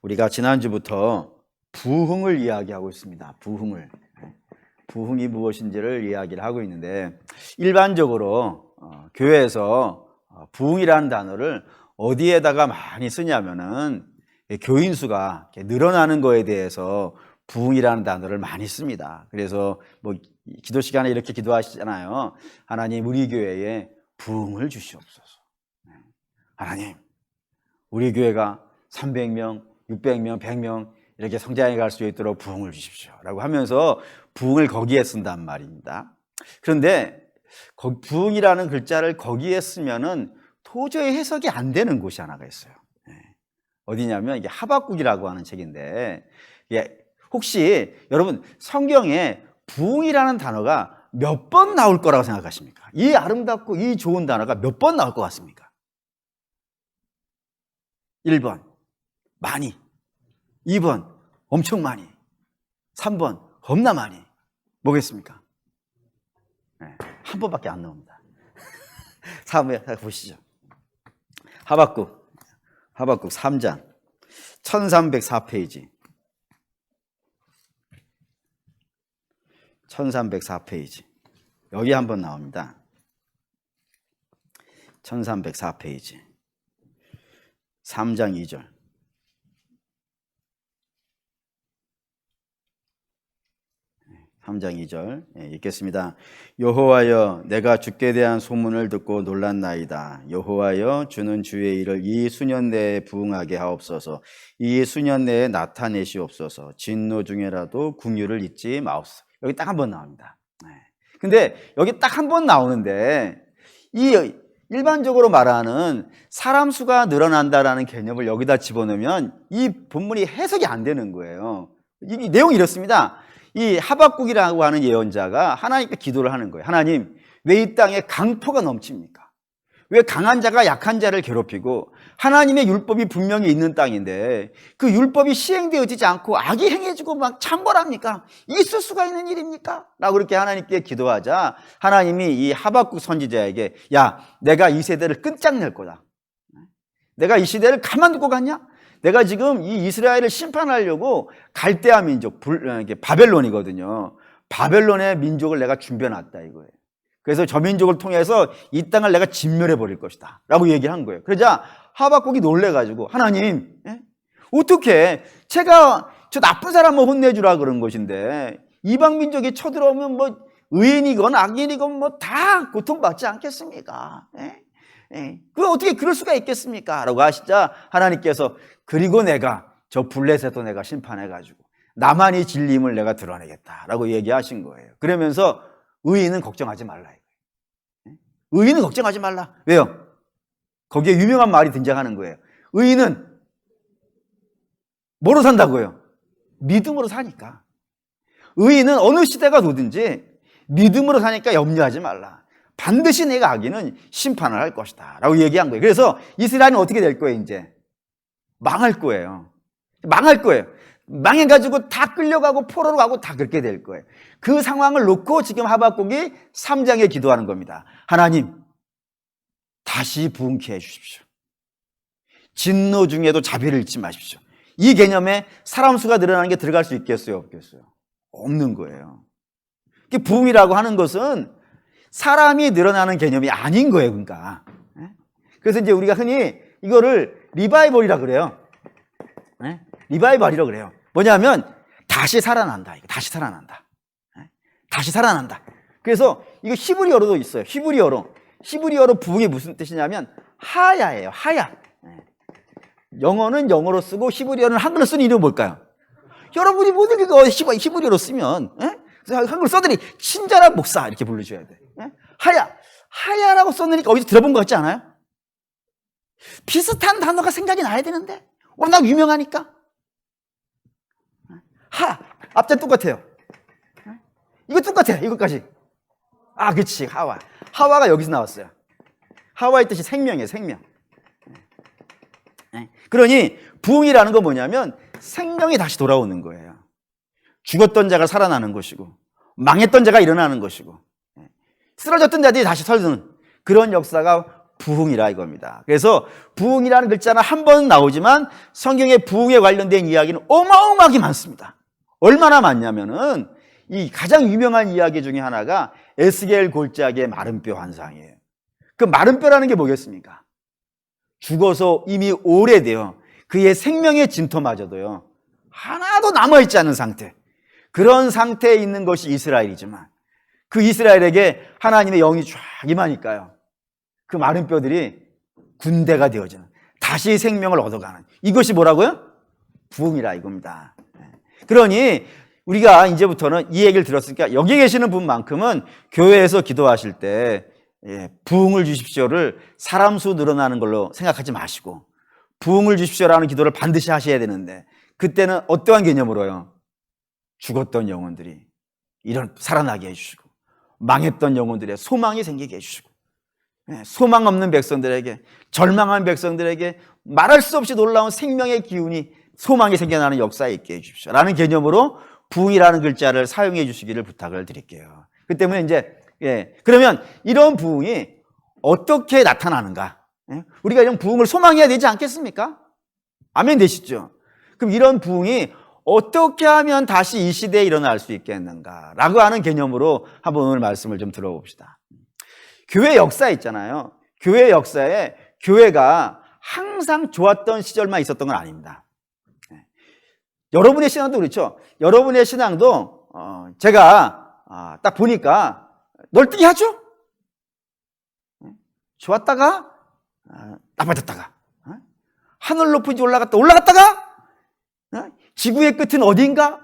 우리가 지난주부터 부흥을 이야기하고 있습니다. 부흥이 무엇인지를 이야기를 하고 있는데, 일반적으로 교회에서 부흥이라는 단어를 어디에다가 많이 쓰냐면은 교인 수가 늘어나는 거에 대해서 부흥이라는 단어를 많이 씁니다. 그래서 뭐 기도 시간에 이렇게 기도하시잖아요. 하나님, 우리 교회에 부흥을 주시옵소서. 하나님, 우리 교회가 300명, 600명, 100명 이렇게 성장해 갈 수 있도록 부흥을 주십시오 라고 하면서 부흥을 거기에 쓴단 말입니다. 그런데 부흥이라는 글자를 거기에 쓰면은 도저히 해석이 안 되는 곳이 하나가 있어요. 어디냐면 이게 하박국이라고 하는 책인데, 혹시 여러분 성경에 부흥이라는 단어가 몇 번 나올 거라고 생각하십니까? 이 아름답고 이 좋은 단어가 몇 번 나올 것 같습니까? 1번 많이, 2번 엄청 많이, 3번 겁나 많이. 뭐겠습니까? 한 번밖에 안 나옵니다. 3번 보시죠. 하박국 3장 1304페이지 1304페이지 여기 한번 나옵니다. 1304페이지 3장 2절. 읽겠습니다. 여호와여, 내가 주께 대한 소문을 듣고 놀랐나이다. 여호와여, 주는 주의 일을 이 수년 내에 부응하게 하옵소서. 이 수년 내에 나타내시옵소서. 진노 중에라도 긍휼을 잊지 마옵소서. 여기 딱 한 번 나옵니다. 근데 여기 딱 한 번 나오는데, 이 일반적으로 말하는 사람 수가 늘어난다라는 개념을 여기다 집어넣으면 이 본문이 해석이 안 되는 거예요. 이 내용이 이렇습니다. 이 하박국이라고 하는 예언자가 하나님께 기도를 하는 거예요. 하나님, 왜 이 땅에 강포가 넘칩니까? 왜 강한 자가 약한 자를 괴롭히고, 하나님의 율법이 분명히 있는 땅인데 그 율법이 시행되어지지 않고 악이 행해지고 막 창궐합니까? 있을 수가 있는 일입니까? 라고 그렇게 하나님께 기도하자 하나님이 이 하박국 선지자에게, 야, 내가 이 세대를 끝장낼 거다. 내가 이 시대를 가만두고 갔냐? 내가 지금 이 이스라엘을 심판하려고 갈대아 민족, 바벨론이거든요. 바벨론의 민족을 내가 준비해놨다 이거예요. 그래서 저 민족을 통해서 이 땅을 내가 진멸해 버릴 것이다 라고 얘기한 거예요. 그러자 하박국이 놀래가지고, 하나님, 어떻게 제가 저 나쁜 사람을 혼내주라 그런 것인데 이방 민족이 쳐들어오면 뭐 의인이건 악인이건 뭐 다 고통받지 않겠습니까? 그 어떻게 그럴 수가 있겠습니까? 라고 하시자 하나님께서, 그리고 내가 저 블레셋도 내가 심판해가지고 나만이 진림을 내가 드러내겠다 라고 얘기하신 거예요. 그러면서 의인은 걱정하지 말라. 의인은 걱정하지 말라. 왜요? 거기에 유명한 말이 등장하는 거예요. 의인은 뭐로 산다고요? 믿음으로 사니까. 의인은 어느 시대가 오든지 믿음으로 사니까 염려하지 말라. 반드시 내가 악인은 심판을 할 것이다 라고 얘기한 거예요. 그래서 이스라엘은 어떻게 될 거예요? 이제 망할 거예요. 망해가지고 다 끌려가고 포로로 가고 다 그렇게 될 거예요. 그 상황을 놓고 지금 하박국이 3장에 기도하는 겁니다. 하나님, 다시 부흥케 해주십시오. 진노 중에도 자비를 잊지 마십시오. 이 개념에 사람 수가 늘어나는 게 들어갈 수 있겠어요? 없겠어요? 없는 거예요. 부흥이라고 하는 것은 사람이 늘어나는 개념이 아닌 거예요. 그러니까. 그래서 이제 우리가 흔히 이거를 리바이벌이라 그래요. 리바이벌이라고 그래요. 뭐냐면 다시 살아난다. 다시 살아난다. 그래서 이거 히브리어로도 있어요. 히브리어로 부흥이 무슨 뜻이냐면 하야예요. 하야. 영어는 영어로 쓰고 히브리어는 한글로 쓰는 이름은 뭘까요? 여러분이 모든 거 히브리어로 쓰면 한글로 써더니 친절한 목사 이렇게 불러줘야 돼. 하야라고 썼으니까 어디서 들어본 것 같지 않아요? 비슷한 단어가 생각이 나야 되는데 워낙 유명하니까. 앞자 똑같아요. 이거 똑같아. 이것까지. 그치. 하와가 여기서 나왔어요. 하와의 뜻이 생명이에요. 생명. 그러니 부흥이라는 건 뭐냐면 생명이 다시 돌아오는 거예요. 죽었던 자가 살아나는 것이고, 망했던 자가 일어나는 것이고, 쓰러졌던 자들이 다시 서는 그런 역사가 부흥이라 이겁니다. 그래서 부흥이라는 글자는 한 번 나오지만 성경에 부흥에 관련된 이야기는 어마어마하게 많습니다. 얼마나 많냐면은 이 가장 유명한 이야기 중에 하나가 에스겔 골짜기의 마른뼈 환상이에요. 그 마른뼈라는 게 뭐겠습니까? 죽어서 이미 오래되어 그의 생명의 진토마저도요 하나도 남아있지 않은 상태, 그런 상태에 있는 것이 이스라엘이지만 그 이스라엘에게 하나님의 영이 쫙 임하니까요 그 마른 뼈들이 군대가 되어지는, 다시 생명을 얻어가는, 이것이 뭐라고요? 부흥이라 이겁니다. 그러니 우리가 이제부터는 이 얘기를 들었으니까 여기 계시는 분만큼은 교회에서 기도하실 때 부흥을 주십시오를 사람 수 늘어나는 걸로 생각하지 마시고 부흥을 주십시오라는 기도를 반드시 하셔야 되는데, 그때는 어떠한 개념으로요? 죽었던 영혼들이 살아나게 해주시고 망했던 영혼들의 소망이 생기게 해주시고 소망 없는 백성들에게, 절망한 백성들에게 말할 수 없이 놀라운 생명의 기운이, 소망이 생겨나는 역사에 있게 해주십시오 라는 개념으로 부흥이라는 글자를 사용해 주시기를 부탁을 드릴게요. 그 때문에 이제 그러면 이런 부흥이 어떻게 나타나는가? 우리가 이런 부흥을 소망해야 되지 않겠습니까? 아멘 되시죠? 그럼 이런 부흥이 어떻게 하면 다시 이 시대에 일어날 수 있겠는가? 라고 하는 개념으로 한번 오늘 말씀을 좀 들어봅시다. 교회 역사 있잖아요. 교회 역사에 교회가 항상 좋았던 시절만 있었던 건 아닙니다. 여러분의 신앙도 그렇죠. 여러분의 신앙도 제가 딱 보니까 널뛰기 하죠. 좋았다가 나빠졌다가, 하늘 높은지 올라갔다가 지구의 끝은 어딘가,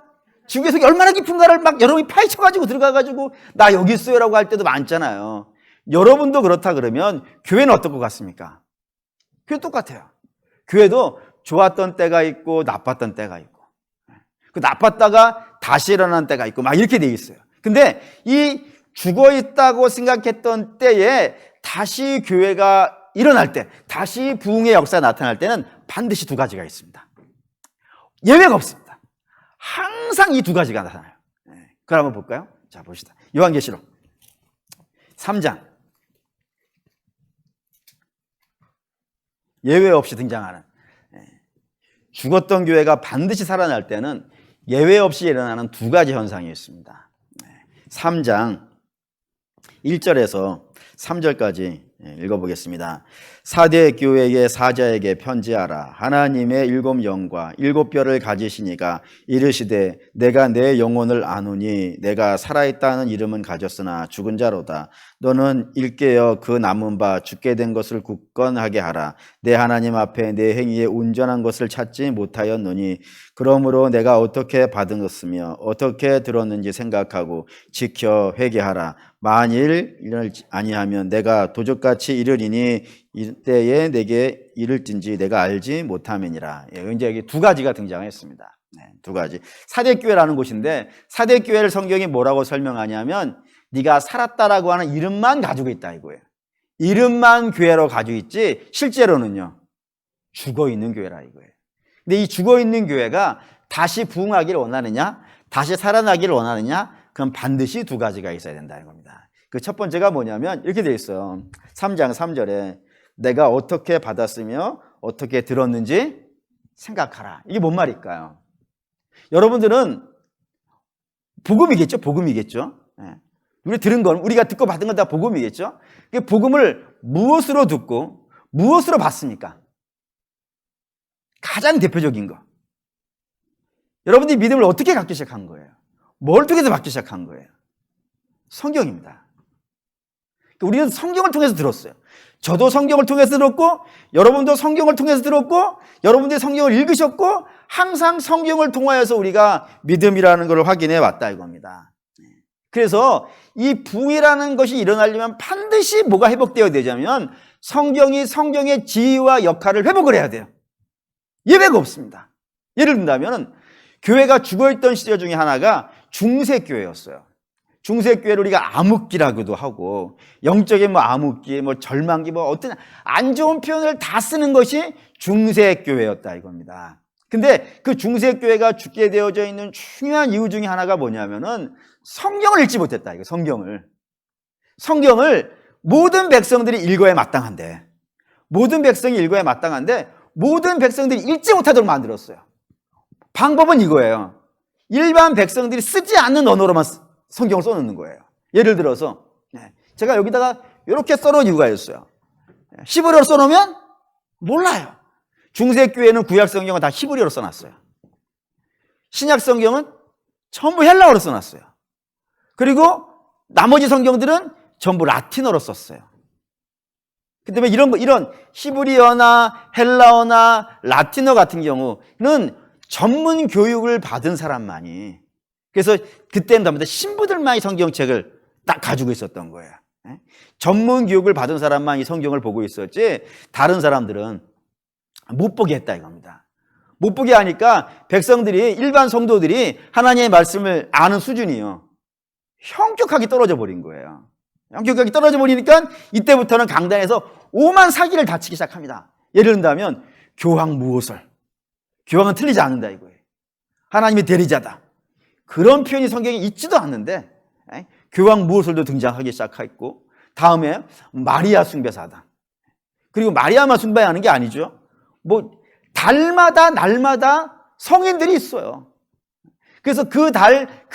지구의 속이 얼마나 깊은가를 막 여러분이 파헤쳐가지고 들어가가지고 나 여기 있어요 라고 할 때도 많잖아요. 여러분도 그렇다 그러면 교회는 어떨 것 같습니까? 교회 똑같아요. 교회도 좋았던 때가 있고 나빴던 때가 있고, 그 나빴다가 다시 일어난 때가 있고 막 이렇게 돼 있어요. 근데 이 죽어 있다고 생각했던 때에 다시 교회가 일어날 때, 다시 부흥의 역사가 나타날 때는 반드시 두 가지가 있습니다. 예외가 없습니다. 항상 이 두 가지가 나타나요. 그걸 한번 볼까요? 자, 봅시다. 요한계시록 3장. 예외 없이 등장하는, 죽었던 교회가 반드시 살아날 때는 예외 없이 일어나는 두 가지 현상이 있습니다. 3장 1절에서 3절까지 읽어보겠습니다. 사대 교회의 사자에게 편지하라. 하나님의 7 영과 7 뼈를 가지시니가 이르시되 내가 내 영혼을 아노니 내가 살아있다는 이름은 가졌으나 죽은 자로다. 너는 일깨어 그 남은 바 죽게 된 것을 굳건하게 하라. 내 하나님 앞에 내 행위에 온전한 것을 찾지 못하였노니 그러므로 내가 어떻게 받았으며 어떻게 들었는지 생각하고 지켜 회개하라. 만일 이를 아니하면 내가 도적같이 이르리니 이때에 내게 이를진지 내가 알지 못함이니라. 이제 여기 두 가지가 등장했습니다. 두 가지. 사대교회라는 곳인데 사대교회를 성경이 뭐라고 설명하냐면 네가 살았다라고 하는 이름만 가지고 있다 이거예요. 이름만 교회로 가지고 있지 실제로는요 죽어있는 교회라 이거예요. 근데 이 죽어있는 교회가 다시 부흥하기를 원하느냐, 다시 살아나기를 원하느냐, 그럼 반드시 두 가지가 있어야 된다는 겁니다. 그 첫 번째가 뭐냐면 이렇게 돼 있어요. 3장 3절에 내가 어떻게 받았으며 어떻게 들었는지 생각하라. 이게 뭔 말일까요? 여러분들은 복음이겠죠? 복음이겠죠? 우리 들은 건, 우리가 듣고 받은 건 다 복음이겠죠? 그 복음을 무엇으로 듣고 무엇으로 받습니까? 가장 대표적인 거. 여러분들이 믿음을 어떻게 갖기 시작한 거예요? 뭘 통해서 받기 시작한 거예요? 성경입니다. 우리는 성경을 통해서 들었어요. 저도 성경을 통해서 들었고, 여러분도 성경을 통해서 들었고, 여러분들이 성경을 읽으셨고, 항상 성경을 통하여서 우리가 믿음이라는 걸 확인해 왔다 이겁니다. 그래서 이 부흥이라는 것이 일어나려면 반드시 뭐가 회복되어야 되냐면 성경이 성경의 지위와 역할을 회복을 해야 돼요. 예외가 없습니다. 예를 든다면 교회가 죽어있던 시절 중에 하나가 중세교회였어요. 중세교회를 우리가 암흑기라고도 하고, 영적인 암흑기, 절망기, 어떤 안 좋은 표현을 다 쓰는 것이 중세교회였다 이겁니다. 근데 그 중세교회가 죽게 되어져 있는 중요한 이유 중에 하나가 뭐냐면은 성경을 읽지 못했다 이거. 성경을 모든 백성들이 읽어야 마땅한데 모든 백성이 읽어야 마땅한데 모든 백성들이 읽지 못하도록 만들었어요. 방법은 이거예요. 일반 백성들이 쓰지 않는 언어로만 성경을 써놓는 거예요. 예를 들어서 제가 여기다가 이렇게 써놓은 이유가 있어요. 히브리어로 써놓으면 몰라요. 중세교회는 구약 성경은 다 히브리어로 써놨어요. 신약 성경은 전부 헬라어로 써놨어요. 그리고 나머지 성경들은 전부 라틴어로 썼어요. 그다음에 이런 히브리어나 헬라어나 라틴어 같은 경우는 전문 교육을 받은 사람만이, 그래서 그때는 전부 다 신부들만이 성경책을 딱 가지고 있었던 거예요. 전문 교육을 받은 사람만 이 성경을 보고 있었지 다른 사람들은 못 보게 했다 이겁니다. 못 보게 하니까 백성들이, 일반 성도들이 하나님의 말씀을 아는 수준이요, 현격하게 떨어져 버린 거예요. 현격하게 떨어져 버리니까 이때부터는 강단에서 오만 사기를 다치기 시작합니다. 예를 든다면 교황무호설, 교황은 틀리지 않는다 이거예요. 하나님의 대리자다, 그런 표현이 성경에 있지도 않는데 교황무호설도 등장하기 시작했고, 다음에 마리아 숭배사다. 그리고 마리아만 숭배하는 게 아니죠. 뭐 달마다 날마다 성인들이 있어요. 그래서 그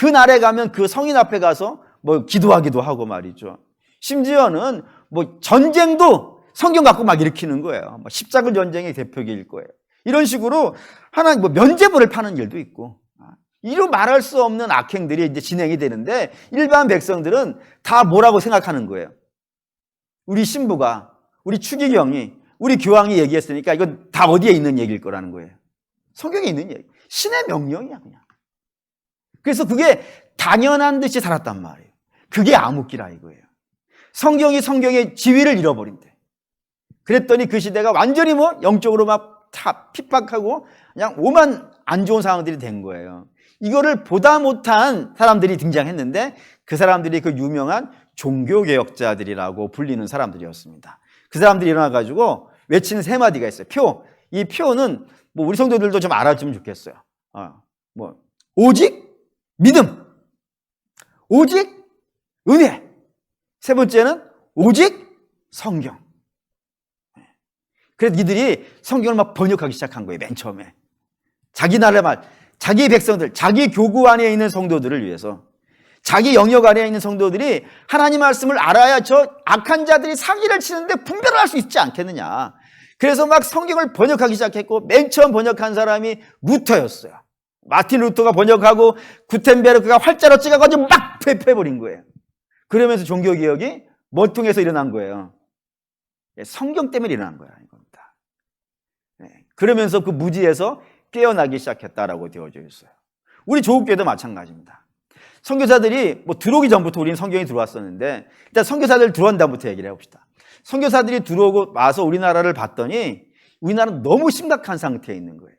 날에 가면 그 성인 앞에 가서 뭐 기도하기도 하고 말이죠. 심지어는 뭐 전쟁도 성경 갖고 막 일으키는 거예요. 뭐 십자군 전쟁의 대표일 거예요. 이런 식으로 하나님 뭐 면죄부를 파는 일도 있고, 이루 말할 수 없는 악행들이 이제 진행이 되는데 일반 백성들은 다 뭐라고 생각하는 거예요? 우리 신부가, 우리 추기경이, 우리 교황이 얘기했으니까 이건 다 어디에 있는 얘기일 거라는 거예요. 성경에 있는 얘기. 신의 명령이야 그냥. 그래서 그게 당연한 듯이 살았단 말이에요. 그게 암흑기라 이거예요. 성경이 성경의 지위를 잃어버린대. 그랬더니 그 시대가 완전히 뭐 영적으로 막 다 핍박하고 그냥 오만 안 좋은 상황들이 된 거예요. 이거를 보다 못한 사람들이 등장했는데 그 사람들이 그 유명한 종교개혁자들이라고 불리는 사람들이었습니다. 그 사람들이 일어나가지고 외치는 세 마디가 있어요. 표. 이 표는 뭐 우리 성도들도 좀 알아주면 좋겠어요. 뭐 오직 믿음, 오직 은혜. 세 번째는 오직 성경. 그래서 이들이 성경을 막 번역하기 시작한 거예요. 맨 처음에 자기 나라의 말, 자기 백성들, 자기 교구 안에 있는 성도들을 위해서, 자기 영역 안에 있는 성도들이 하나님 말씀을 알아야 저 악한 자들이 사기를 치는데 분별을 할 수 있지 않겠느냐. 그래서 막 성경을 번역하기 시작했고, 맨 처음 번역한 사람이 루터였어요. 마틴 루터가 번역하고 구텐베르크가 활자로 찍어가지고 막 폐패해버린 거예요. 그러면서 종교개혁이 뭘 통해서 일어난 거예요? 성경 때문에 일어난 거야 이겁니다. 그러면서 그 무지에서 깨어나기 시작했다라고 되어져 있어요. 우리 조국교회도 마찬가지입니다. 선교사들이 뭐 들어오기 전부터 우리는 성경이 들어왔었는데, 일단 선교사들 들어온 다음부터 얘기를 해봅시다. 선교사들이 들어오고 와서 우리나라를 봤더니 우리나라는 너무 심각한 상태에 있는 거예요.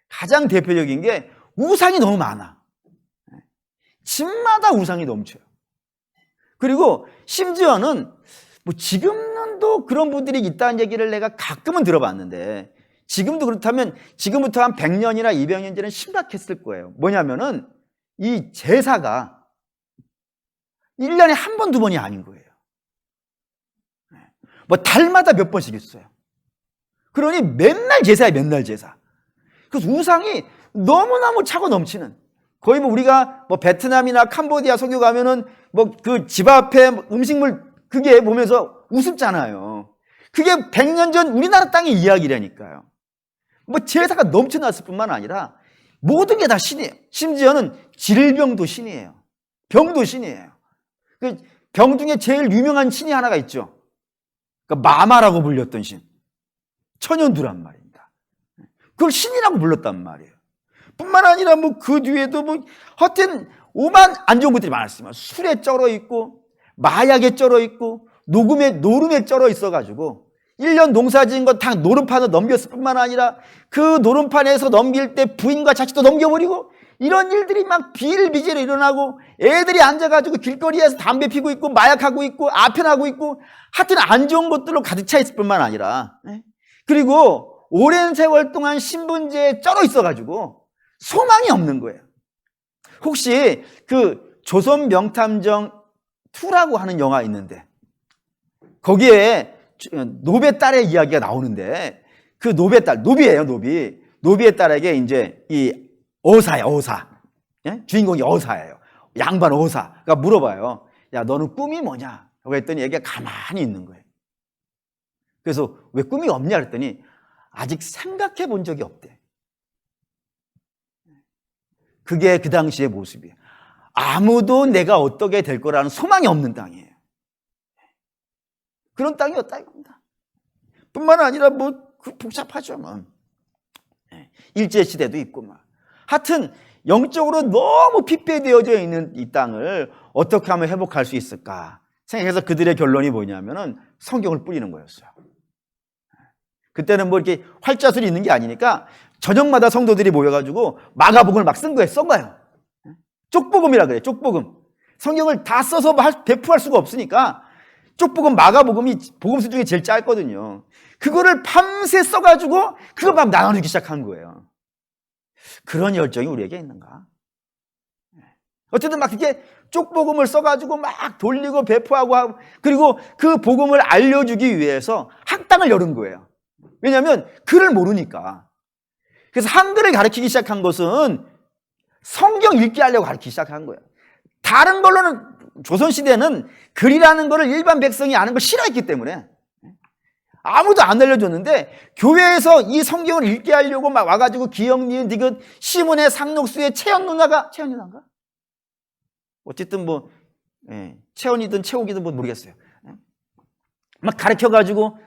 가장 대표적인 게 우상이 너무 많아. 집마다 우상이 넘쳐요. 그리고 심지어는 뭐 지금은 또 그런 분들이 있다는 얘기를 내가 가끔은 들어봤는데, 지금도 그렇다면 지금부터 한 100년이나 200년 전에는 심각했을 거예요. 뭐냐면은 이 제사가 1년에 한 번, 두 번이 아닌 거예요. 뭐 달마다 몇 번씩 있어요. 그러니 맨날 제사야, 맨날 제사. 그래서 우상이 너무너무 차고 넘치는, 거의 뭐 우리가 뭐 베트남이나 캄보디아 선교 가면은 뭐 그 집 앞에 음식물 그게 보면서 우습잖아요. 그게 100년 전 우리나라 땅의 이야기라니까요. 뭐 제사가 넘쳐났을 뿐만 아니라 모든 게 다 신이에요. 심지어는 질병도 신이에요. 병도 신이에요. 그 병 중에 제일 유명한 신이 하나가 있죠. 그러니까 마마라고 불렸던 신. 천연두란 말입니다. 그걸 신이라고 불렀단 말이에요. 뿐만 아니라 뭐 그 뒤에도 뭐 하여튼 오만 안 좋은 것들이 많았습니다. 술에 쩔어 있고, 마약에 쩔어 있고, 노름에 쩔어 있어가지고 1년 농사 지은 거 다 노름판으로 넘겼을 뿐만 아니라 그 노름판에서 넘길 때 부인과 자식도 넘겨버리고, 이런 일들이 막 비일비재로 일어나고, 애들이 앉아가지고 길거리에서 담배 피고 있고 마약하고 있고 아편하고 있고, 하여튼 안 좋은 것들로 가득 차 있을 뿐만 아니라, 그리고 오랜 세월 동안 신분제에 쩔어 있어가지고 소망이 없는 거예요. 혹시 그 조선 명탐정 2라고 하는 영화 있는데 거기에 노비의 딸의 이야기가 나오는데 그 노비의 딸, 노비예요, 노비. 노비의 딸에게 이제 이 어사야, 어사. 예? 주인공이 어사예요. 양반 어사가 물어봐요. 야, 너는 꿈이 뭐냐? 라고 했더니 얘가 가만히 있는 거예요. 그래서 왜 꿈이 없냐 그랬더니 아직 생각해 본 적이 없대. 그게 그 당시의 모습이에요. 아무도 내가 어떻게 될 거라는 소망이 없는 땅이에요. 그런 땅이었다 이겁니다. 뿐만 아니라 복잡하죠. 일제시대도 있고 하여튼 영적으로 너무 피폐되어져 있는 이 땅을 어떻게 하면 회복할 수 있을까 생각해서 그들의 결론이 뭐냐면은 성경을 뿌리는 거였어요. 그때는 이렇게 활자술이 있는 게 아니니까 저녁마다 성도들이 모여가지고 마가복음을 막 쓴 거예요. 써 거예요. 쪽복음이라 그래요. 쪽복음. 성경을 다 써서 배포할 수가 없으니까 쪽복음, 마가복음이 복음서 중에 제일 짧거든요. 그거를 밤새 써가지고 그걸 막 나눠주기 시작한 거예요. 그런 열정이 우리에게 있는가? 어쨌든 막 이렇게 쪽복음을 써가지고 막 돌리고 배포하고 하고 그리고 그 복음을 알려주기 위해서 학당을 열은 거예요. 왜냐하면 글을 모르니까. 그래서 한글을 가르치기 시작한 것은 성경 읽게 하려고 가르치기 시작한 거예요. 다른 걸로는 조선시대는 글이라는 거를 일반 백성이 아는 걸 싫어했기 때문에 아무도 안 알려줬는데 교회에서 이 성경을 읽게 하려고 막 와가지고 기역, 니은, 디귿, 시문의 상록수의 채연 누나인가? 어쨌든 채연이든 채옥이든 모르겠어요. 막 가르쳐가지고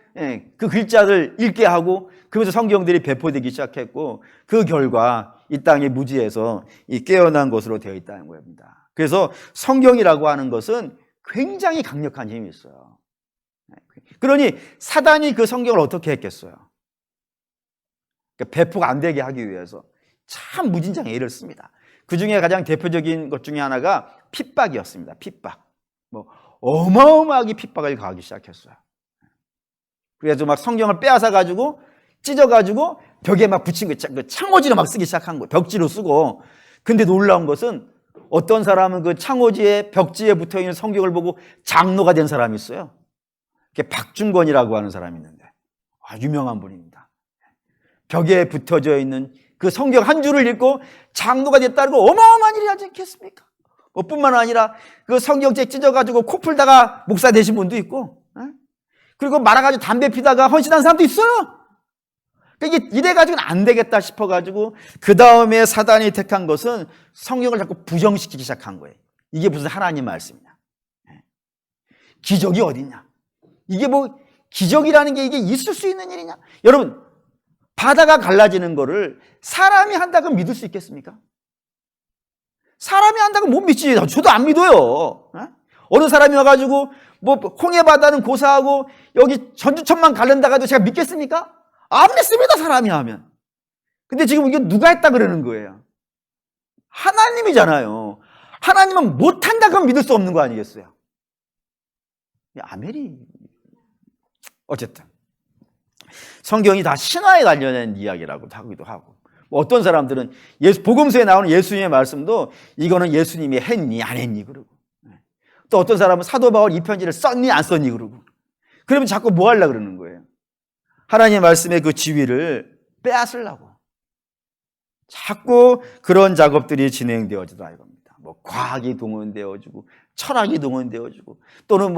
그 글자를 읽게 하고 그러면서 성경들이 배포되기 시작했고 그 결과 이 땅이 무지에서 깨어난 것으로 되어 있다는 겁니다. 그래서 성경이라고 하는 것은 굉장히 강력한 힘이 있어요. 그러니 사단이 그 성경을 어떻게 했겠어요? 그러니까 배포가 안 되게 하기 위해서 참 무진장의 애를 씁니다. 그 중에 가장 대표적인 것 중에 하나가 핍박이었습니다. 핍박. 어마어마하게 핍박을 가하기 시작했어요. 그래서 막 성경을 빼앗아 가지고 찢어가지고 벽에 막 붙인 거, 창호지로 막 쓰기 시작한 거예요. 벽지로 쓰고. 근데 놀라운 것은 어떤 사람은 그 창호지에 벽지에 붙어 있는 성경을 보고 장로가 된 사람이 있어요. 그게 박중권이라고 하는 사람이 있는데 유명한 분입니다. 벽에 붙어져 있는 그 성경 한 줄을 읽고 장로가 됐다는 거 어마어마한 일이 하지 않겠습니까? 뿐만 아니라 그 성경책 찢어가지고 코 풀다가 목사 되신 분도 있고, 그리고 말아가지고 담배 피다가 헌신한 사람도 있어요. 이게 이래가지고는 안 되겠다 싶어가지고 그 다음에 사단이 택한 것은 성경을 자꾸 부정시키기 시작한 거예요. 이게 무슨 하나님 말씀이냐? 기적이 어딨냐? 이게 기적이라는 게 이게 있을 수 있는 일이냐? 여러분, 바다가 갈라지는 거를 사람이 한다고 믿을 수 있겠습니까? 사람이 한다고 못 믿지. 저도 안 믿어요. 어느 사람이 와가지고 홍해 바다는 고사하고 여기 전주천만 갈른다가도 제가 믿겠습니까? 안 믿습니다, 사람이 하면. 근데 지금 이게 누가 했다 그러는 거예요? 하나님이잖아요. 하나님은 못한다 그러면 믿을 수 없는 거 아니겠어요? 아멘이. 어쨌든 성경이 다 신화에 관련된 이야기라고 하기도 하고, 어떤 사람들은 복음서에 나오는 예수님의 말씀도 이거는 예수님이 했니 안 했니 그러고, 또 어떤 사람은 사도 바울 이 편지를 썼니 안 썼니 그러고, 그러면 자꾸 뭐 하려고 그러는 거예요? 하나님의 말씀의 그 지위를 빼앗으려고 자꾸 그런 작업들이 진행되어지다 이겁니다. 과학이 동원되어지고 철학이 동원되어지고, 또는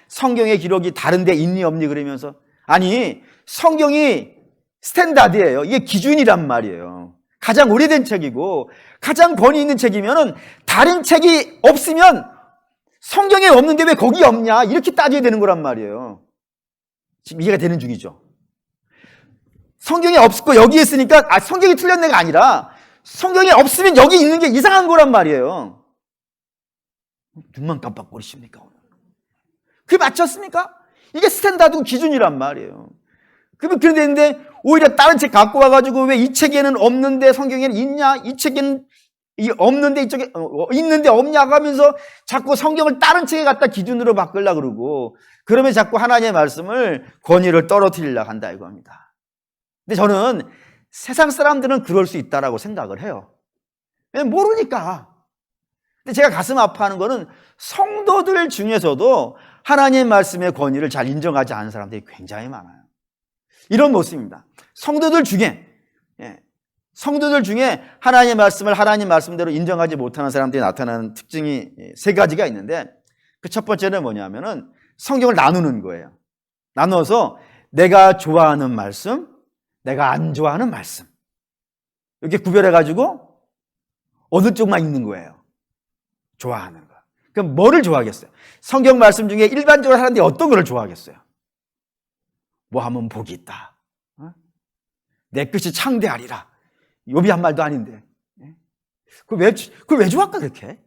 성경의 기록이 다른 데 있니 없니 그러면서, 아니 성경이 스탠다드예요. 이게 기준이란 말이에요. 가장 오래된 책이고 가장 권위 있는 책이면은 다른 책이 없으면 성경에 없는데 왜 거기 없냐 이렇게 따져야 되는 거란 말이에요. 지금 이해가 되는 중이죠. 성경이 없고 여기 있으니까 성경이 틀렸네가 아니라 성경이 없으면 여기 있는 게 이상한 거란 말이에요. 눈만 깜빡거리십니까? 그게 맞췄습니까? 이게 스탠다드 기준이란 말이에요. 그러면 그런데 있는데 오히려 다른 책 갖고 와가지고 왜 이 책에는 없는데 성경에는 있냐? 이 책에는 없는데 이쪽에 있는데 없냐고 하면서 자꾸 성경을 다른 책에 갖다 기준으로 바꾸려고 그러고, 그러면 자꾸 하나님의 말씀을 권위를 떨어뜨리려고 한다 이겁니다. 근데 저는 세상 사람들은 그럴 수 있다라고 생각을 해요. 왜냐면 모르니까. 근데 제가 가슴 아파하는 거는 성도들 중에서도 하나님 말씀의 권위를 잘 인정하지 않은 사람들이 굉장히 많아요. 이런 모습입니다. 성도들 중에 하나님 말씀을 하나님 말씀대로 인정하지 못하는 사람들이 나타나는 특징이 세 가지가 있는데, 그 첫 번째는 뭐냐면은 성경을 나누는 거예요. 나눠서 내가 좋아하는 말씀, 내가 안 좋아하는 말씀, 이렇게 구별해가지고 어느 쪽만 읽는 거예요. 좋아하는 거. 그럼 뭐를 좋아하겠어요? 성경 말씀 중에 일반적으로 사람들이 어떤 거를 좋아하겠어요? 뭐 하면 복이 있다. 내 끝이 창대하리라. 욥이 한 말도 아닌데. 그걸 왜 좋아할까 그렇게?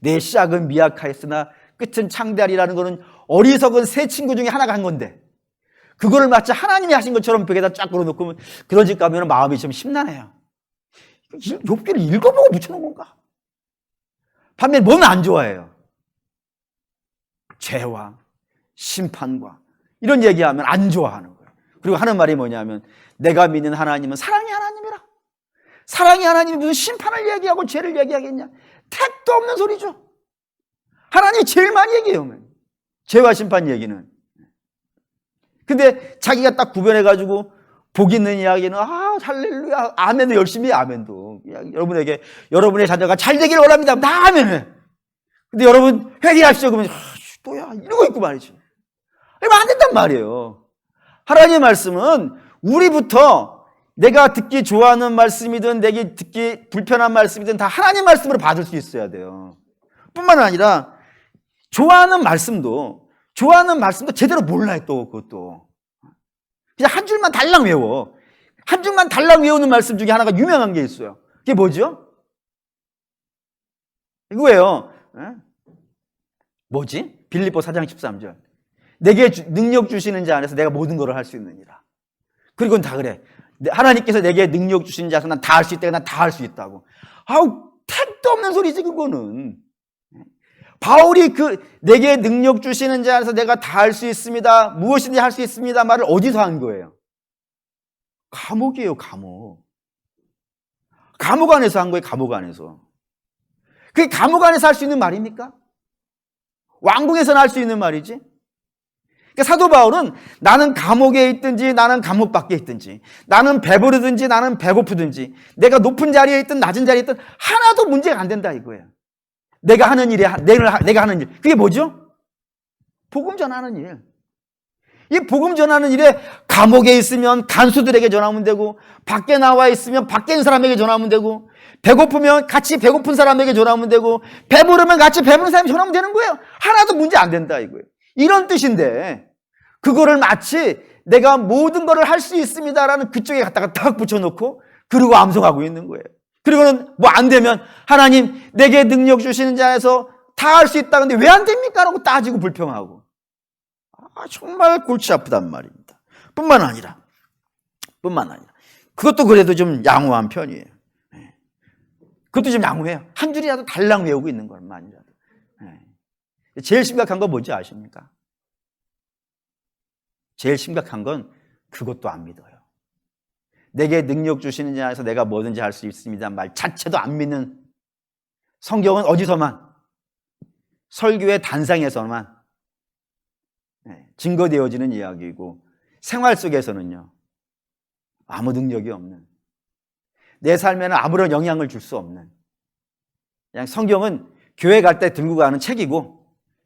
내 시작은 미약하였으나 끝은 창대하리라는 거는 어리석은 세 친구 중에 하나가 한 건데, 그거를 마치 하나님이 하신 것처럼 벽에다 쫙 걸어놓고 그런 집 가면 마음이 좀 심란해요. 욥기를 읽어보고 붙여놓은 건가? 반면 뭐는 안 좋아해요? 죄와 심판과 이런 얘기하면 안 좋아하는 거예요. 그리고 하는 말이 뭐냐면, 내가 믿는 하나님은 사랑의 하나님이라. 사랑의 하나님이 무슨 심판을 얘기하고 죄를 얘기하겠냐? 택도 없는 소리죠. 하나님이 제일 많이 얘기해요. 죄와 심판 얘기는. 근데 자기가 딱 구별해가지고 복 있는 이야기는 할렐루야, 아멘도 열심히 해, 아멘도. 여러분에게 여러분의 자녀가 잘 되기를 원합니다. 다 아멘해. 근데 여러분 회개하시죠 그러면 또야 이러고 있고 말이죠. 이러면 안 된단 말이에요. 하나님의 말씀은 우리부터 내가 듣기 좋아하는 말씀이든 내가 듣기 불편한 말씀이든 다 하나님 말씀으로 받을 수 있어야 돼요. 뿐만 아니라 좋아하는 말씀도 제대로 몰라요. 또 그것도 그냥 한 줄만 달랑 외워. 한 줄만 달랑 외우는 말씀 중에 하나가 유명한 게 있어요. 그게 뭐죠? 이거예요. 뭐지? 빌립보 4장 13절. 내게 능력 주시는 자 안에서 내가 모든 것을 할 수 있느니라. 그리고는 다 그래. 하나님께서 내게 능력 주시는 자에서 난 다 할 수 있다. 난 다 할 수 있다고. 택도 없는 소리지 그거는. 바울이 내게 능력 주시는 자 안에서 내가 다 할 수 있습니다. 무엇이든지 할 수 있습니다. 말을 어디서 한 거예요? 감옥이에요, 감옥. 감옥 안에서 한 거예요, 감옥 안에서. 그게 감옥 안에서 할 수 있는 말입니까? 왕궁에서는 할 수 있는 말이지. 그러니까 사도 바울은 나는 감옥에 있든지 나는 감옥 밖에 있든지 나는 배부르든지 나는 배고프든지 내가 높은 자리에 있든 낮은 자리에 있든 하나도 문제가 안 된다 이거예요. 내가 하는 일에 내가 하는 일. 그게 뭐죠? 복음 전하는 일. 이 복음 전하는 일에 감옥에 있으면 간수들에게 전하면 되고, 밖에 나와 있으면 밖에 있는 사람에게 전하면 되고, 배고프면 같이 배고픈 사람에게 전하면 되고, 배부르면 같이 배부른 사람에게 전하면 되는 거예요. 하나도 문제 안 된다 이거예요. 이런 뜻인데 그거를 마치 내가 모든 것을 할 수 있습니다라는 그쪽에 갖다가 딱 붙여놓고 그리고 암송하고 있는 거예요. 그리고는 뭐 안 되면 하나님 내게 능력 주시는 자에서 다 할 수 있다. 근데 왜 안 됩니까? 라고 따지고 불평하고. 정말 골치 아프단 말입니다. 뿐만 아니라 그것도 그래도 좀 양호한 편이에요. 그것도 좀 양호해요. 한 줄이라도 달랑 외우고 있는 것만이라도. 제일 심각한 건 뭔지 아십니까? 제일 심각한 건 그것도 안 믿어요. 내게 능력 주시는 자에서 내가 뭐든지 할 수 있습니다 말 자체도 안 믿는, 성경은 어디서만, 설교의 단상에서만 증거되어지는 이야기이고 생활 속에서는요 아무 능력이 없는, 내 삶에는 아무런 영향을 줄 수 없는, 그냥 성경은 교회 갈 때 들고 가는 책이고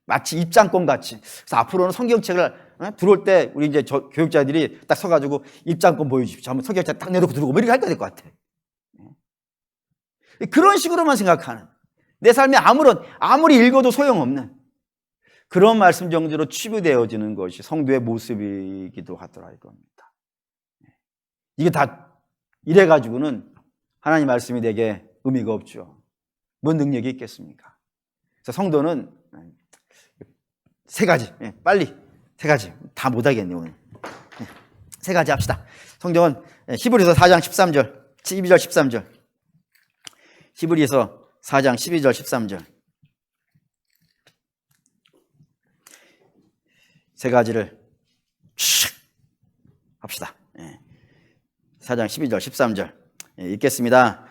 마치 입장권 같이. 그래서 앞으로는 성경책을 들어올 때 우리 이제 교육자들이 딱 서가지고 입장권 보여주십시오. 한번 성경책 딱 내놓고 들어오고 뭐 이렇게 할 것 같아. 그런 식으로만 생각하는, 내 삶에 아무리 읽어도 소용없는 그런 말씀 정도로 치부되어지는 것이 성도의 모습이기도 하더라 이겁니다. 이게 다 이래가지고는 하나님 말씀이 내게 의미가 없죠. 뭔 능력이 있겠습니까? 그래서 성도는 세 가지, 빨리 세 가지 다 못하겠네 오늘. 세 가지 합시다. 성경은 히브리서 4장 13절 12절 13절, 히브리서 4장 12절 13절 세 가지를 합시다. 4장 12절 13절 읽겠습니다.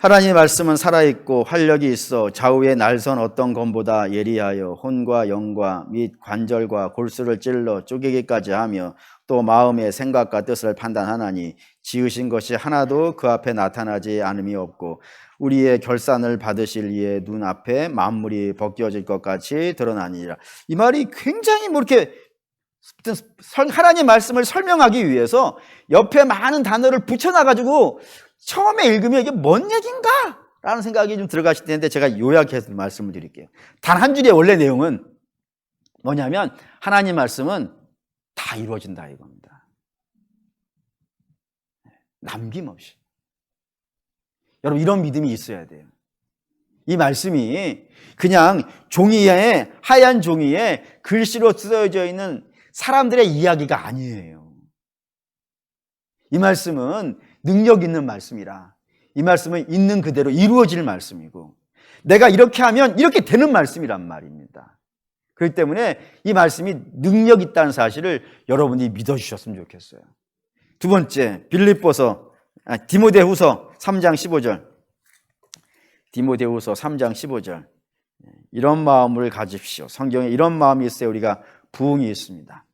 하나님의 말씀은 살아있고 활력이 있어 좌우의 날선 어떤 검보다 예리하여 혼과 영과 및 관절과 골수를 찔러 쪼개기까지 하며 또 마음의 생각과 뜻을 판단하나니 지으신 것이 하나도 그 앞에 나타나지 않음이 없고 우리의 결산을 받으실 이의 눈앞에 만물이 벗겨질 것 같이 드러나니라. 이 말이 굉장히 뭐 이렇게 하나님 말씀을 설명하기 위해서 옆에 많은 단어를 붙여놔가지고 처음에 읽으면 이게 뭔 얘기인가? 라는 생각이 좀 들어가실 텐데 제가 요약해서 말씀을 드릴게요. 단 한 줄의 원래 내용은 뭐냐면 하나님 말씀은 다 이루어진다 이겁니다. 남김없이. 여러분 이런 믿음이 있어야 돼요. 이 말씀이 그냥 종이에 하얀 종이에 글씨로 쓰여져 있는 사람들의 이야기가 아니에요. 이 말씀은 능력 있는 말씀이라. 이 말씀은 있는 그대로 이루어질 말씀이고 내가 이렇게 하면 이렇게 되는 말씀이란 말입니다. 그렇기 때문에 이 말씀이 능력 있다는 사실을 여러분이 믿어주셨으면 좋겠어요. 두 번째, 디모데후서 3장 15절. 디모데후서 3장 15절. 이런 마음을 가집시오. 성경에 이런 마음이 있어야 우리가 부흥이 있습니다.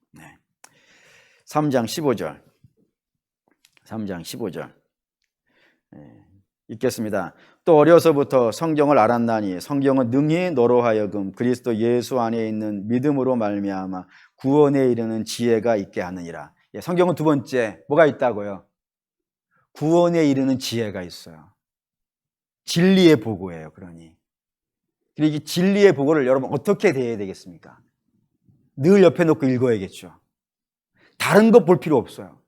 3장 15절. 3장 15절. 읽겠습니다. 또 어려서부터 성경을 알았나니 성경은 능히 너로 하여금 그리스도 예수 안에 있는 믿음으로 말미암아 구원에 이르는 지혜가 있게 하느니라. 성경은 두 번째 뭐가 있다고요? 구원에 이르는 지혜가 있어요. 진리의 보고예요. 그러니 그리고 이 진리의 보고를 여러분 어떻게 대해야 되겠습니까? 늘 옆에 놓고 읽어야겠죠. 다른 것 볼 필요 없어요.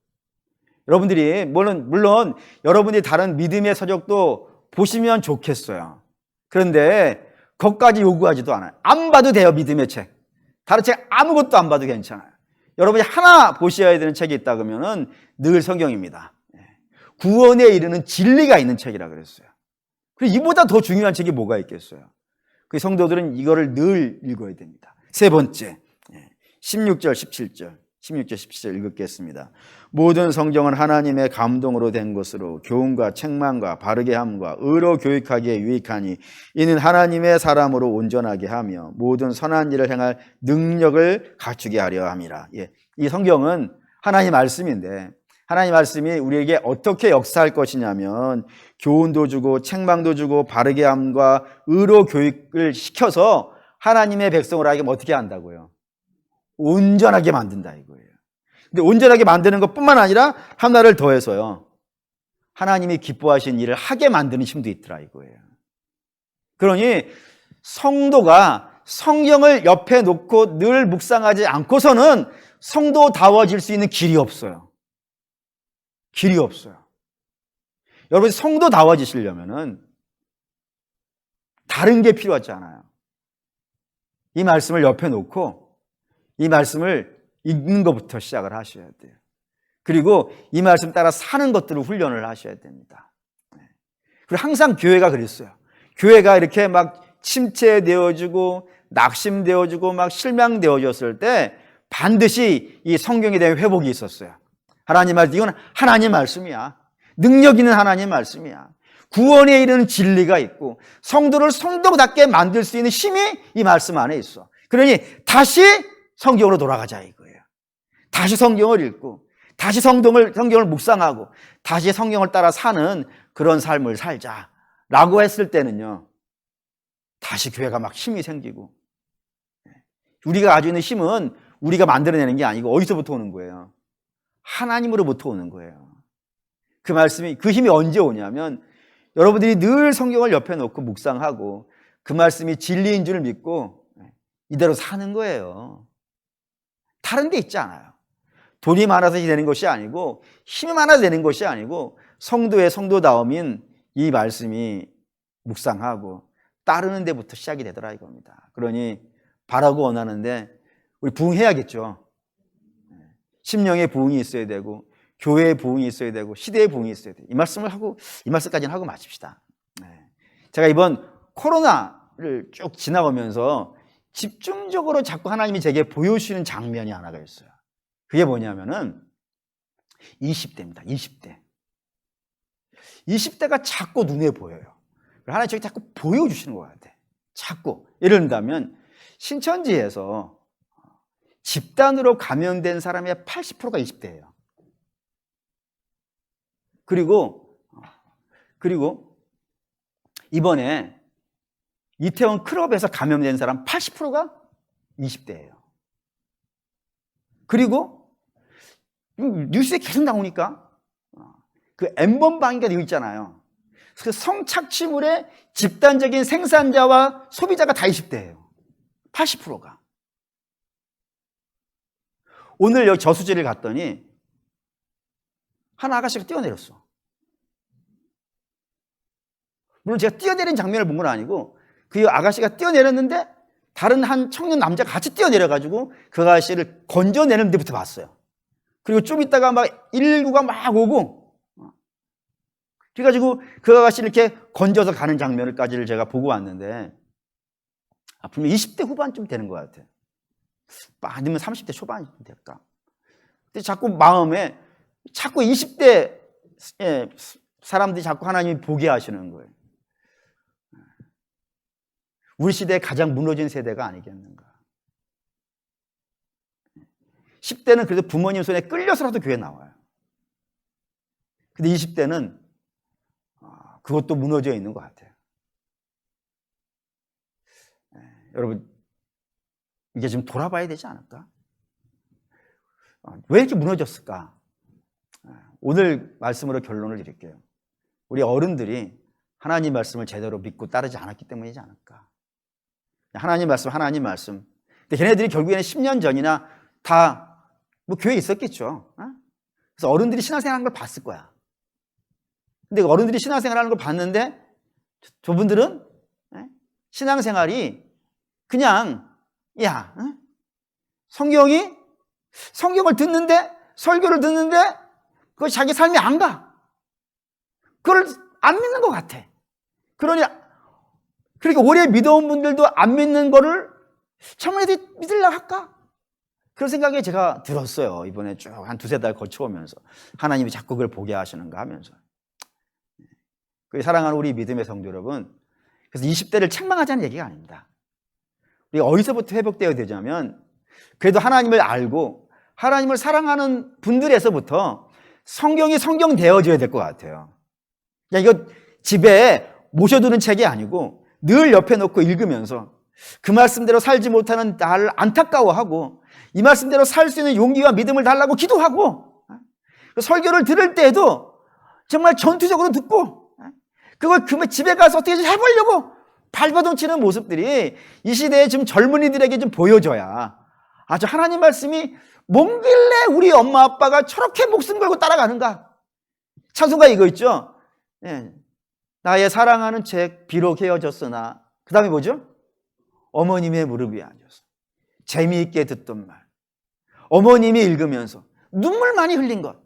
여러분들이 물론 여러분들이 다른 믿음의 서적도 보시면 좋겠어요. 그런데 그것까지 요구하지도 않아요. 안 봐도 돼요. 믿음의 책. 다른 책 아무것도 안 봐도 괜찮아요. 여러분이 하나 보셔야 되는 책이 있다 그러면은 늘 성경입니다. 구원에 이르는 진리가 있는 책이라 그랬어요. 그리고 이보다 더 중요한 책이 뭐가 있겠어요? 그 성도들은 이거를 늘 읽어야 됩니다. 세 번째, 16절, 17절. 16절, 17절 읽겠습니다. 모든 성경은 하나님의 감동으로 된 것으로 교훈과 책망과 바르게 함과 의로 교육하기에 유익하니 이는 하나님의 사람으로 온전하게 하며 모든 선한 일을 행할 능력을 갖추게 하려 함이라. 이 성경은 하나님 말씀인데 하나님 말씀이 우리에게 어떻게 역사할 것이냐면 교훈도 주고 책망도 주고 바르게 함과 의로 교육을 시켜서 하나님의 백성을 하게 어떻게 한다고요? 온전하게 만든다 이거예요. 근데 온전하게 만드는 것뿐만 아니라 하나를 더해서요. 하나님이 기뻐하신 일을 하게 만드는 힘도 있더라 이거예요. 그러니 성도가 성경을 옆에 놓고 늘 묵상하지 않고서는 성도다워질 수 있는 길이 없어요. 길이 없어요. 여러분 성도다워지시려면은 다른 게 필요하지 않아요. 이 말씀을 옆에 놓고 이 말씀을 읽는 것부터 시작을 하셔야 돼요. 그리고 이 말씀 따라 사는 것들을 훈련을 하셔야 됩니다. 그리고 항상 교회가 그랬어요. 교회가 이렇게 막 침체되어지고 낙심되어지고 막 실망되어졌을 때 반드시 이 성경에 대한 회복이 있었어요. 하나님 말씀, 이건 하나님 말씀이야. 능력 있는 하나님 말씀이야. 구원에 이르는 진리가 있고 성도를 성도답게 만들 수 있는 힘이 이 말씀 안에 있어. 그러니 다시 성경으로 돌아가자 이거예요. 다시 성경을 읽고 다시 성경을 묵상하고 다시 성경을 따라 사는 그런 삶을 살자라고 했을 때는요. 다시 교회가 막 힘이 생기고 우리가 가지고 있는 힘은 우리가 만들어내는 게 아니고 어디서부터 오는 거예요? 하나님으로부터 오는 거예요. 그 말씀이 그 힘이 언제 오냐면 여러분들이 늘 성경을 옆에 놓고 묵상하고 그 말씀이 진리인 줄 믿고 이대로 사는 거예요. 다른 데 있지 않아요. 돈이 많아서 되는 것이 아니고 힘이 많아서 되는 것이 아니고 성도의 성도다움인 이 말씀이 묵상하고 따르는 데부터 시작이 되더라 이겁니다. 그러니 바라고 원하는데 우리 부흥해야겠죠. 심령의 부흥이 있어야 되고 교회의 부흥이 있어야 되고 시대의 부흥이 있어야 돼요. 이 말씀까지는 하고 마칩시다. 제가 이번 코로나를 쭉 지나가면서 집중적으로 자꾸 하나님이 제게 보여주시는 장면이 하나가 있어요. 그게 뭐냐면은 20대입니다. 20대. 20대가 자꾸 눈에 보여요. 하나님 저기 자꾸 보여주시는 것 같아. 자꾸. 예를 들면 신천지에서 집단으로 감염된 사람의 80%가 20대예요. 그리고 이번에 이태원 클럽에서 감염된 사람 80%가 20대예요. 그리고 뉴스에 계속 나오니까 그 N번방위가 되어 있잖아요. 그 성착취물의 집단적인 생산자와 소비자가 다 20대예요. 80%가. 오늘 여기 저수지를 갔더니 한 아가씨가 뛰어내렸어. 물론 제가 뛰어내린 장면을 본 건 아니고 그 아가씨가 뛰어내렸는데 다른 한 청년 남자가 같이 뛰어내려가지고 그 아가씨를 건져내는 데부터 봤어요. 그리고 좀 있다가 막 119가 막 오고 그래가지고 그 아가씨를 이렇게 건져서 가는 장면을까지를 제가 보고 왔는데 분명 20대 후반쯤 되는 것 같아요. 아니면 30대 초반이 될까. 근데 자꾸 마음에 자꾸 20대 사람들이 자꾸 하나님이 보게 하시는 거예요. 우리 시대에 가장 무너진 세대가 아니겠는가. 10대는 그래도 부모님 손에 끌려서라도 교회 나와요. 근데 20대는 그것도 무너져 있는 것 같아요. 여러분, 이게 좀 돌아봐야 되지 않을까? 왜 이렇게 무너졌을까? 오늘 말씀으로 결론을 드릴게요. 우리 어른들이 하나님 말씀을 제대로 믿고 따르지 않았기 때문이지 않을까? 하나님 말씀. 근데 걔네들이 결국에는 10년 전이나 다 뭐 교회에 있었겠죠. 그래서 어른들이 신앙생활 하는 걸 봤을 거야. 근데 어른들이 신앙생활 하는 걸 봤는데 저분들은 신앙생활이 그냥 성경을 듣는데 설교를 듣는데 그거 자기 삶이 안 가. 그걸 안 믿는 것 같아. 그러니까 오래 믿어온 분들도 안 믿는 거를 정말 믿으려고 할까? 그런 생각이 제가 들었어요. 이번에 쭉 한 두세 달 거쳐오면서 하나님이 자꾸 그걸 보게 하시는가 하면서. 사랑하는 우리 믿음의 성도 여러분, 그래서 20대를 책망하자는 얘기가 아닙니다. 우리가 어디서부터 회복되어야 되냐면 그래도 하나님을 알고 하나님을 사랑하는 분들에서부터 성경이 성경되어져야 될 것 같아요. 이거 집에 모셔두는 책이 아니고 늘 옆에 놓고 읽으면서 그 말씀대로 살지 못하는 나를 안타까워하고 이 말씀대로 살 수 있는 용기와 믿음을 달라고 기도하고 설교를 들을 때에도 정말 전투적으로 듣고 그걸 집에 가서 어떻게 좀 해보려고 발버둥치는 모습들이 이 시대의 지금 젊은이들에게 좀 보여줘야 아주 하나님 말씀이 뭔길래 우리 엄마 아빠가 저렇게 목숨 걸고 따라가는가. 찬송가 이거 있죠. 나의 사랑하는 책 비록 헤어졌으나 그 다음에 뭐죠? 어머님의 무릎 위에 앉아서 재미있게 듣던 말, 어머님이 읽으면서 눈물 많이 흘린 것.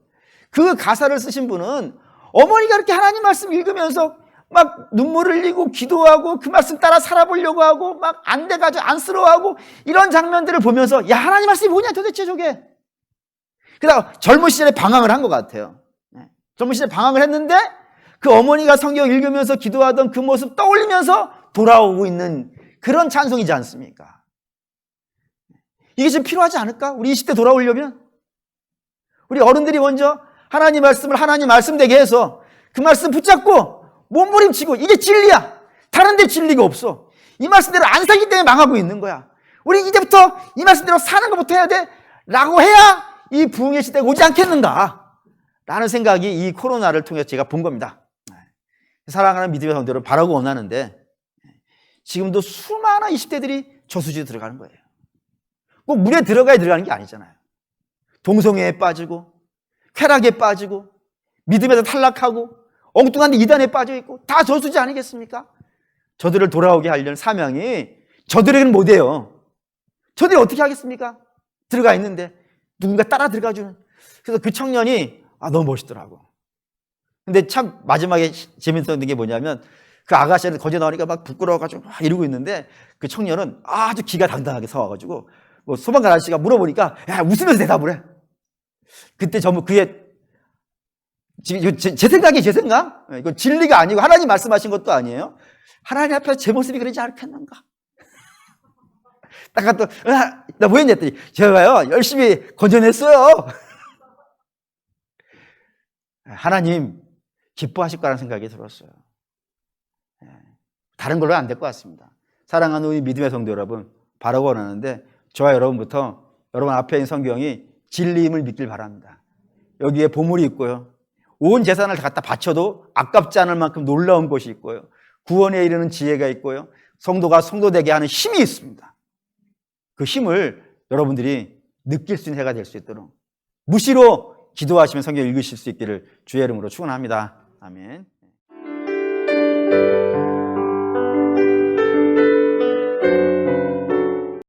그 가사를 쓰신 분은 어머니가 이렇게 하나님 말씀 읽으면서 막 눈물 흘리고 기도하고 그 말씀 따라 살아보려고 하고 막 안 돼가지고 안쓰러워하고 이런 장면들을 보면서 야 하나님 말씀이 뭐냐 도대체 저게. 그러다가 젊은 시절에 방황을 한 것 같아요. 젊은 시절에 방황을 했는데 그 어머니가 성경 읽으면서 기도하던 그 모습 떠올리면서 돌아오고 있는 그런 찬송이지 않습니까? 이게 좀 필요하지 않을까? 우리 20대 돌아오려면 우리 어른들이 먼저 하나님 말씀을 하나님 말씀 되게 해서 그 말씀 붙잡고 몸부림치고 이게 진리야. 다른 데 진리가 없어. 이 말씀대로 안 살기 때문에 망하고 있는 거야. 우리 이제부터 이 말씀대로 사는 것부터 해야 돼 라고 해야 이 부흥의 시대가 오지 않겠는가 라는 생각이 이 코로나를 통해서 제가 본 겁니다. 사랑하는 믿음의 성도를 바라고 원하는데 지금도 수많은 20대들이 저수지에 들어가는 거예요. 꼭 물에 들어가야 들어가는 게 아니잖아요. 동성애에 빠지고 쾌락에 빠지고 믿음에서 탈락하고 엉뚱한 데 이단에 빠져있고 다 저수지 아니겠습니까? 저들을 돌아오게 하려는 사명이 저들에게는 못해요. 저들이 어떻게 하겠습니까? 들어가 있는데 누군가 따라 들어가주는. 그래서 그 청년이 너무 멋있더라고. 근데 참 마지막에 재밌었던 게 뭐냐면 그 아가씨를 거저 나오니까 막 부끄러워가지고 막 이러고 있는데 그 청년은 아주 기가 당당하게 서와가지고 뭐 소방관 아저씨가 물어보니까 야 웃으면서 대답을 해. 그때 전부 그의 지금 제 생각이 제 생각? 이거 진리가 아니고 하나님 말씀하신 것도 아니에요. 하나님 앞에서 제 모습이 그러지 않겠는가? 딱 또, 나 뭐 했냐 했더니, 제가요, 열심히 건져냈어요. 하나님, 기뻐하실 거라는 생각이 들었어요. 다른 걸로 안 될 것 같습니다. 사랑하는 우리 믿음의 성도 여러분, 바라고 원하는데, 저와 여러분부터 여러분 앞에 있는 성경이 진리임을 믿길 바랍니다. 여기에 보물이 있고요. 온 재산을 갖다 바쳐도 아깝지 않을 만큼 놀라운 것이 있고요. 구원에 이르는 지혜가 있고요. 성도가 성도되게 하는 힘이 있습니다. 그 힘을 여러분들이 느낄 수 있는 해가 될 수 있도록 무시로 기도하시면 성경 읽으실 수 있기를 주의 이름으로 축원합니다. 아멘.